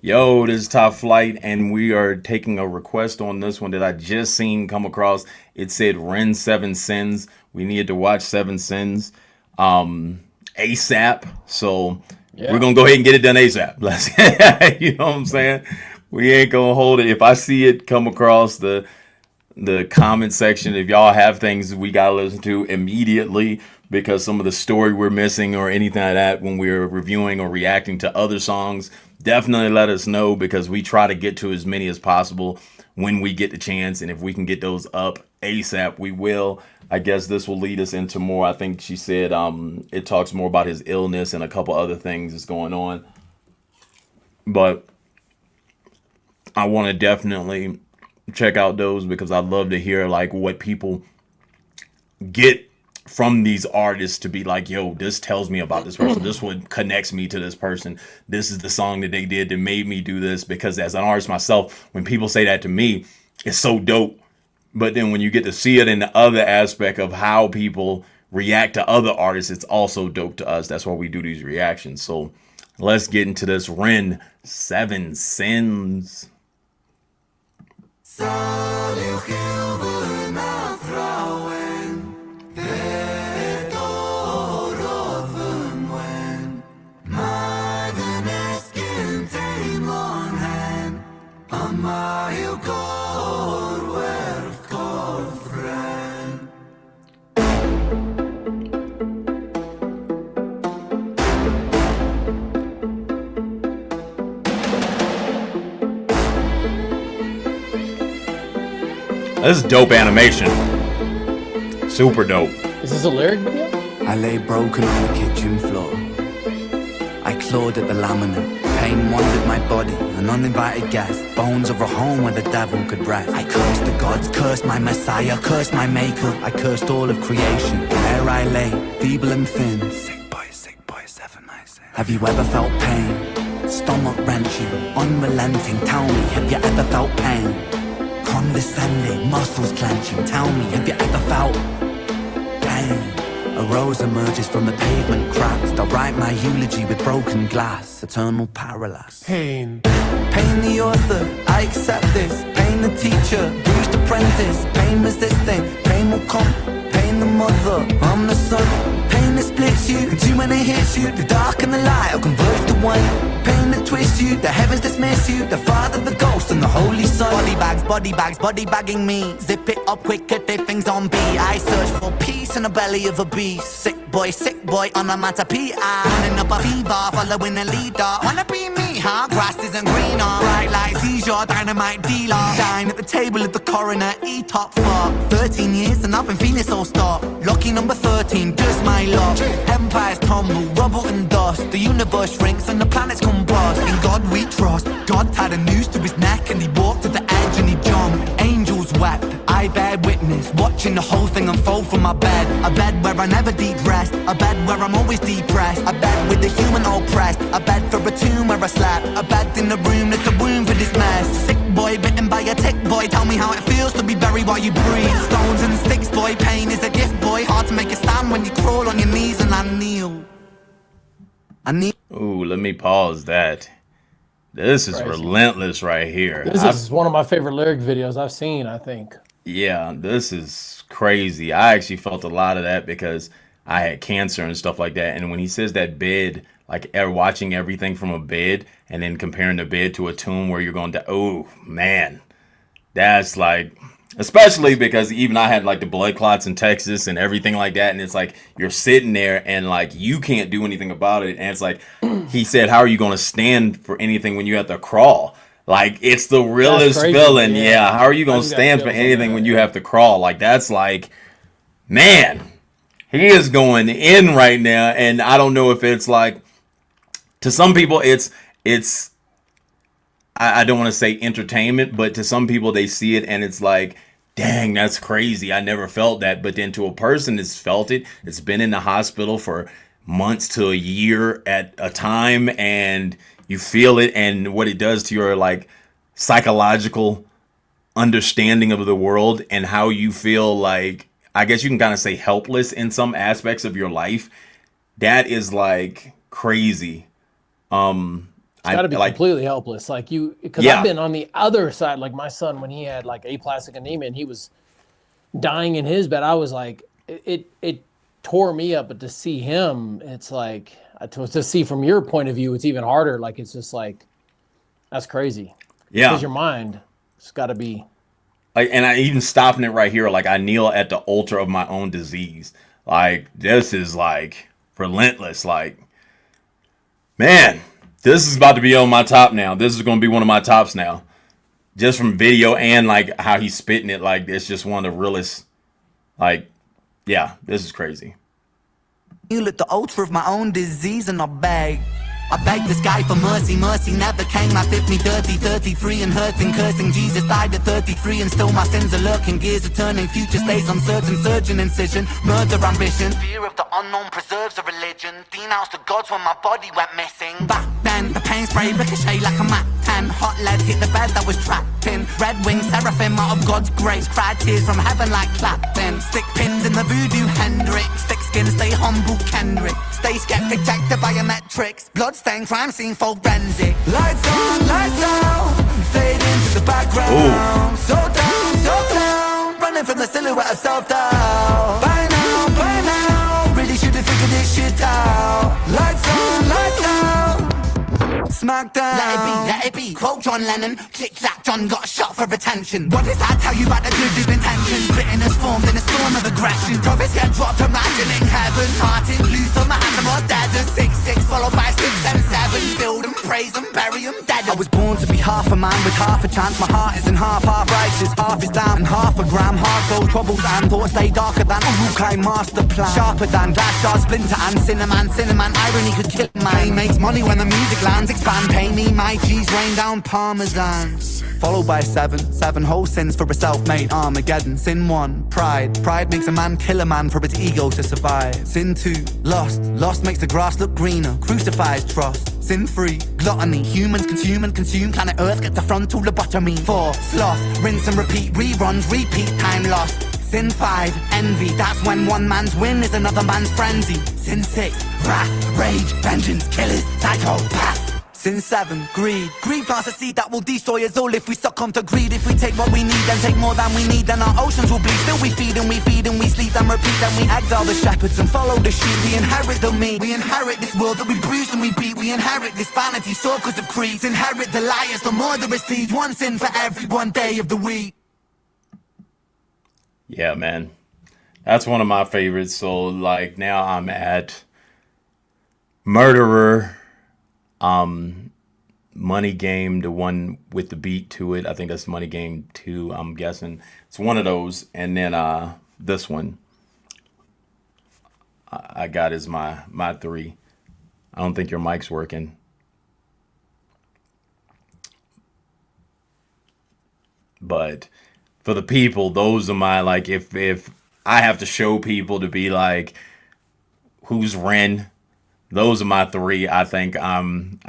Yo, this is Top Flight, and we are taking a request on this one that I just seen come across. It said Ren Seven Sins. We needed to watch Seven Sins ASAP. So we're Yeah. gonna go ahead and get it done ASAP. Let's, you know what I'm saying? We ain't gonna hold it. If I see it come across the comment section, if y'all have things we gotta listen to immediately because some of the story we're missing or anything like that when we're reviewing or reacting to other songs, definitely let us know because we try to get to as many as possible when we get the chance. And if we can get those up ASAP, we will. I guess this will lead us into more. I think she said it talks more about his illness and a couple other things that's going on. But I want to definitely check out those because I'd love to hear like what people get from these artists to be like, yo, this tells me about this person. This one connects me to this person. This is the song that they did that made me do this. Because as an artist myself, when people say that to me, it's so dope. But then when you get to see it in the other aspect of how people react to other artists, it's also dope to us. That's why we do these reactions. So let's get into this. Ren Seven Sins. Zal uw gilde naar vrouwen, het oorlogen wen. Maar de nest kind een lang hen, aan mij uw koor werft kofferen. This is dope animation. Super dope. Is this a lyric video? I lay broken on the kitchen floor. I clawed at the laminate. Pain wandered my body, an uninvited guest. Bones of a home where the devil could rest. I cursed the gods, cursed my messiah, cursed my maker. I cursed all of creation. There I lay, feeble and thin. Sick boy, 797. Have you ever felt pain? Stomach wrenching, unrelenting. Tell me, have you ever felt pain? Condescending, muscles clenching. Tell me, have you ever felt pain? A rose emerges from the pavement cracks. I'll write my eulogy with broken glass. Eternal parallax. Pain. Pain the author, I accept this. Pain the teacher, bruised apprentice. Pain resisting, pain will come. Pain the mother, I'm the son. Pain that splits you, and too many hits you. The dark and the light will converge to one. Pain that twists you, the heavens dismiss you. The Father, the Ghost, and the Holy Son. Body bagging me. Zip it up quick, get their things on B. I search for peace in the belly of a beast. Sick boy on a matapia. Running up a fever, following a leader. Wanna be me, huh? Grass isn't greener. Bright light seizure, dynamite dealer. Dine at the table of the coroner, E-top for 13 years and I've been feeling so stark. Lucky number 13, just my luck. Empires tumble, rubble and dust. The universe shrinks and the planets combust. In God we trust. God tied a noose to his neck and he walked to the edge and he jumped. Angels wept, I bear witness, watching the whole thing unfold from my bed. A bed where I never deep rest, a bed where I'm always depressed. A bed with the human oppressed, a bed for a tomb where I slept. A bed in the room that's a womb for this mess. Sick boy bitten by a tick boy, tell me how it feels to be buried while you breathe. Stones and sticks boy, pain is a gift boy. Hard to make a stand when you crawl on your knees and I kneel. Ooh, let me pause that. This is Crazy. relentless right here. This is one of my favorite lyric videos I've seen, I think. Yeah, this is crazy. I actually felt a lot of that because I had cancer and stuff like that. And when he says that bed, like watching everything from a bed and then comparing the bed to a tomb where you're going to, oh man, that's like, especially because even I had like the blood clots in Texas and everything like that. And it's like you're sitting there and like you can't do anything about it. And it's like he said, how are you going to stand for anything when you have to crawl? Like it's the realest feeling. Yeah. How are you going to stand for anything when you have to crawl? Like that's like, man, he is going in right now. And I don't know if it's like, to some people it's I don't want to say entertainment, but to some people they see it and it's like, dang, that's crazy. I never felt that. But then to a person that's felt it, it's been in the hospital for months to a year at a time, and you feel it and what it does to your like psychological understanding of the world and how you feel like, I guess you can kind of say helpless in some aspects of your life. That is like crazy. Got to be like, completely helpless. Like you, because yeah, I've been on the other side. Like my son, when he had like aplastic anemia and he was dying in his bed, I was like, it tore me up. But to see him, it's like to see from your point of view, it's even harder. Like it's just like that's crazy because yeah. your mind has got to be. Like, and I even stopping it right here. Like, I kneel at the altar of my own disease. Like, this is like relentless. Like, man, this is about to be on my top now. This is going to be one of my tops now. Just from video and like how he's spitting it. Like, it's just one of the realest. Like, yeah, this is crazy. You at the altar of my own disease and I begged this guy for mercy, mercy never came. I fit me dirty, 33 and hurting, cursing. Jesus died at 33 and still my sins are lurking. Gears are turning, future stays uncertain. Surgeon incision, murder ambition. Fear of the unknown preserves a religion. Denounced the gods when my body went missing. Back then, the pain spray ricochet like a Mac 10. Hot lead hit the bed that was trapped in. Red wings, seraphim out of God's grace. Cried tears from heaven like clapping. Stick pins in the voodoo Hendrix. Thick skin, stay humble Kendrick. Stay skeptic, check the biometrics. Bloodstained crime scene forensic. Lights on, lights out. Fade into the background. Ooh. So down. Running from the silhouette of self-doubt. By now, really should have figured this shit out. Lights on, lights out. Smackdown. Let it be. Quote John Lennon. Click clack, John got shot for attention. What does that tell you about the good of intentions? Bitterness formed in a storm of aggression. Prophets get dropped, imagining heaven. Martin Luther, Mahatma, dead. 6-6 followed by 6 and 7. Build them, praise them, bury them, dead. I was born to be half a man with half a chance. My heart isn't half righteous, half is down and half a gram. Heart full troubles and thoughts stay darker than a Wu-Kai master plan. Sharper than glass shards, splinter and cinnamon. Irony could kill man. Makes money when the music lands. Expand, pay me my G's, rain down parmesan. Followed by 7 whole sins for a self-made Armageddon. Sin 1, pride makes a man kill a man for his ego to survive. Sin 2, lust makes the grass look greener, crucifies trust. Sin 3, gluttony, humans consume and consume, planet earth gets a frontal lobotomy. 4, sloth, rinse and repeat, reruns, repeat, time lost. Sin 5, envy, that's when one man's win is another man's frenzy. Sin 6, wrath, rage, vengeance, killers, psychopath. Sin 7, greed plants a seed that will destroy us all if we succumb to greed. If we take what we need and take more than we need, then our oceans will bleed. Still we feed and we feed and we sleep and repeat. Then we exile the shepherds and follow the sheep. We inherit the meat, we inherit this world that we bruise and we beat. We inherit this vanity, circles of creeds. Inherit the liars, the murderous deeds. One sin for every one day of the week. Yeah, man. That's one of my favorites. So like now I'm at Murderer, Money Game, the one with the beat to it. I think that's Money Game 2, I'm guessing. It's one of those. And then this one I got is my 3. I don't think your mic's working. But for the people, those are my, like, if I have to show people to be like, who's Ren? Those are my 3. I think I'm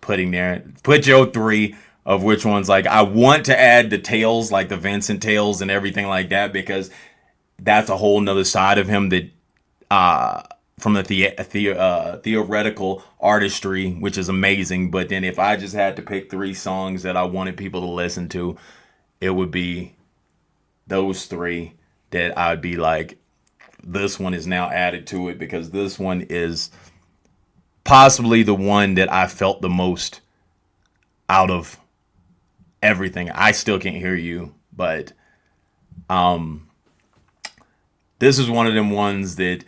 putting there. Put your 3 of which ones. Like, I want to add the tales, like the Vincent tales and everything like that, because that's a whole nother side of him that from the theoretical artistry, which is amazing. But then if I just had to pick 3 songs that I wanted people to listen to, it would be those 3 that I would be like, this one is now added to it, because this one is possibly the one that I felt the most out of everything. I still can't hear you, but this is one of them ones that,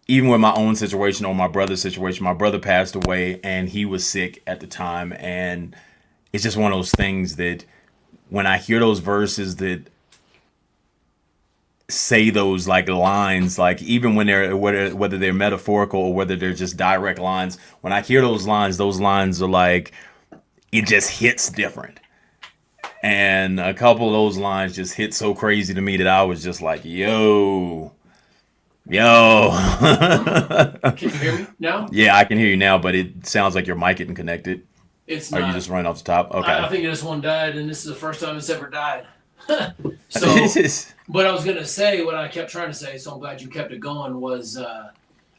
even with my own situation or my brother's situation, my brother passed away and he was sick at the time, and it's just one of those things that when I hear those verses that say those like lines, like even when they're whether they're metaphorical or whether they're just direct lines, when I hear those lines are like, it just hits different. And a couple of those lines just hit so crazy to me that I was just like, yo. Can you hear me now? Yeah, I can hear you now, but it sounds like your mic isn't connected. It's Are not. you just running off the top? Okay. I think this one died, and this is the first time it's ever died. So, what I was going to say, what I kept trying to say, so I'm glad you kept it going, was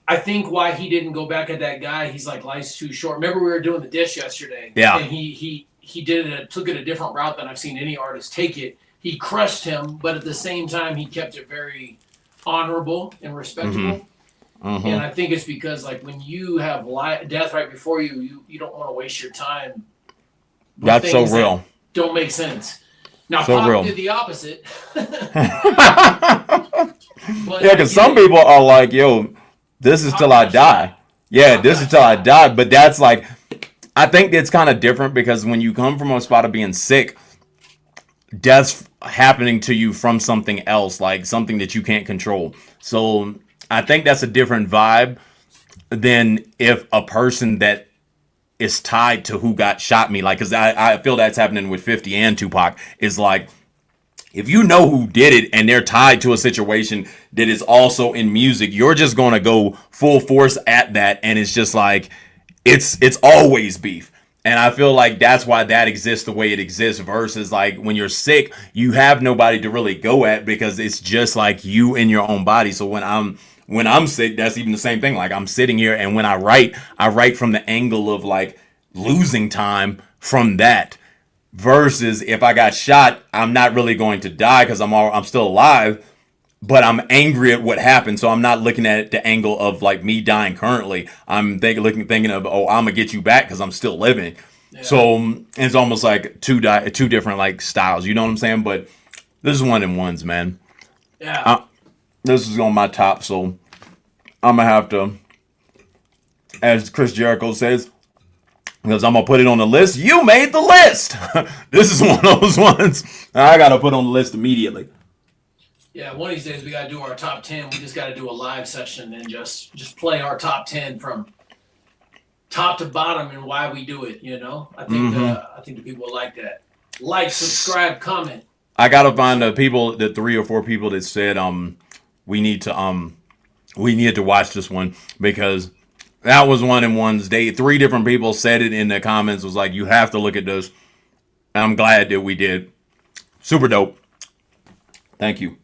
I think why he didn't go back at that guy, he's like, life's too short. Remember we were doing the dish yesterday, Yeah. and he did it, took it a different route than I've seen any artist take it. He crushed him, but at the same time, he kept it very honorable and respectable. And I think it's because, like, when you have death right before you, you don't want to waste your time. That's so real. That don't make sense. Now, So Pop real. did the opposite. But Yeah, because some people are like, yo, this is till I die. Yeah, this is till I die. But that's like, I think it's kind of different because when you come from a spot of being sick, death's happening to you from something else, like something that you can't control. So I think that's a different vibe than if a person that is tied to who got shot me, like, because I feel that's happening with 50 and Tupac, is like, if you know who did it and they're tied to a situation that is also in music, you're just going to go full force at that. And it's just like, it's always beef. And I feel like that's why that exists the way it exists versus like when you're sick, you have nobody to really go at because it's just like you in your own body. So when I'm sick, that's even the same thing. Like I'm sitting here and when I write from the angle of like losing time from that. Versus if I got shot, I'm not really going to die because I'm still alive, but I'm angry at what happened. So I'm not looking at the angle of like me dying currently. I'm thinking of, oh, I'm gonna get you back because I'm still living. Yeah. So it's almost like two different like styles. You know what I'm saying? But this is one of them ones, man. Yeah. This is on my top, so I'm gonna have to, as Chris Jericho says, because I'm going to put it on the list. You made the list. This is one of those ones I got to put on the list immediately. Yeah, one of these days we got to do our top 10. We just got to do a live session and just play our top 10 from top to bottom and why we do it, you know? I think the people will like that. Like, subscribe, comment. I got to find the 3 or 4 people that said we need to watch this one because that was one in ones. 3 different people said it in the comments. Was like, you have to look at this. And I'm glad that we did. Super dope. Thank you.